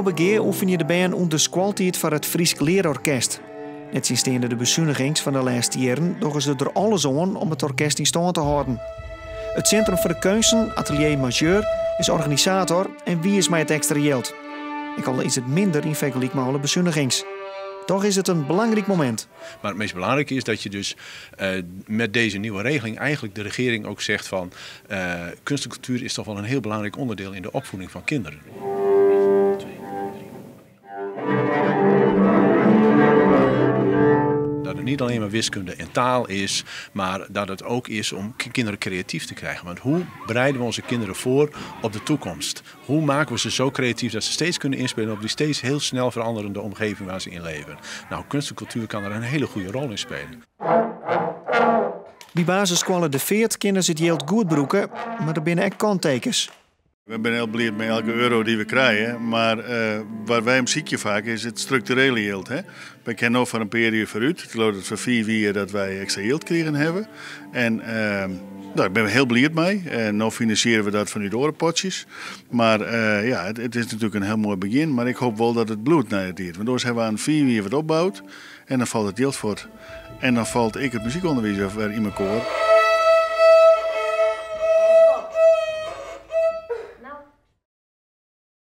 begeer oefen je de band onder squaltijd voor het Fries Leerorkest. Net sinds de bezuinigings van de laatste jaren doen ze er alles aan om het orkest in stand te houden. Het Centrum voor de Kunsten, Atelier Majeur, is organisator en wie is mij het extra geld. Ik al is het minder in vergelijking met alle bezuinigings. Toch is het een belangrijk moment. Maar het meest belangrijke is dat je dus met deze nieuwe regeling eigenlijk de regering ook zegt van kunst en cultuur is toch wel een heel belangrijk onderdeel in de opvoeding van kinderen. Dat het niet alleen maar wiskunde en taal is, maar dat het ook is om kinderen creatief te krijgen. Want hoe bereiden we onze kinderen voor op de toekomst? Hoe maken we ze zo creatief dat ze steeds kunnen inspelen op die steeds heel snel veranderende omgeving waar ze in leven? Nou, kunst en cultuur kan er een hele goede rol in spelen. Bij basisscholen De Veert kunnen ze het heel goed broeken, maar er binnen ook kanttekens. We zijn heel blij met elke euro die we krijgen, maar waar wij hem ziekje vaak is het structurele yield. Hè? We kennen nog van een periode vooruit, ik geloof dat het voor 4 jaar dat wij extra yield kregen hebben. En daar ben ik heel blij mee. Nu financieren we dat van die orenpotjes. Maar ja, het is natuurlijk een heel mooi begin, maar ik hoop wel dat het bloed naar het diert. Want dus hebben we aan 4 jaar wat opgebouwd en dan valt het yield voort. En dan valt ik het muziekonderwijs weer in mijn koor.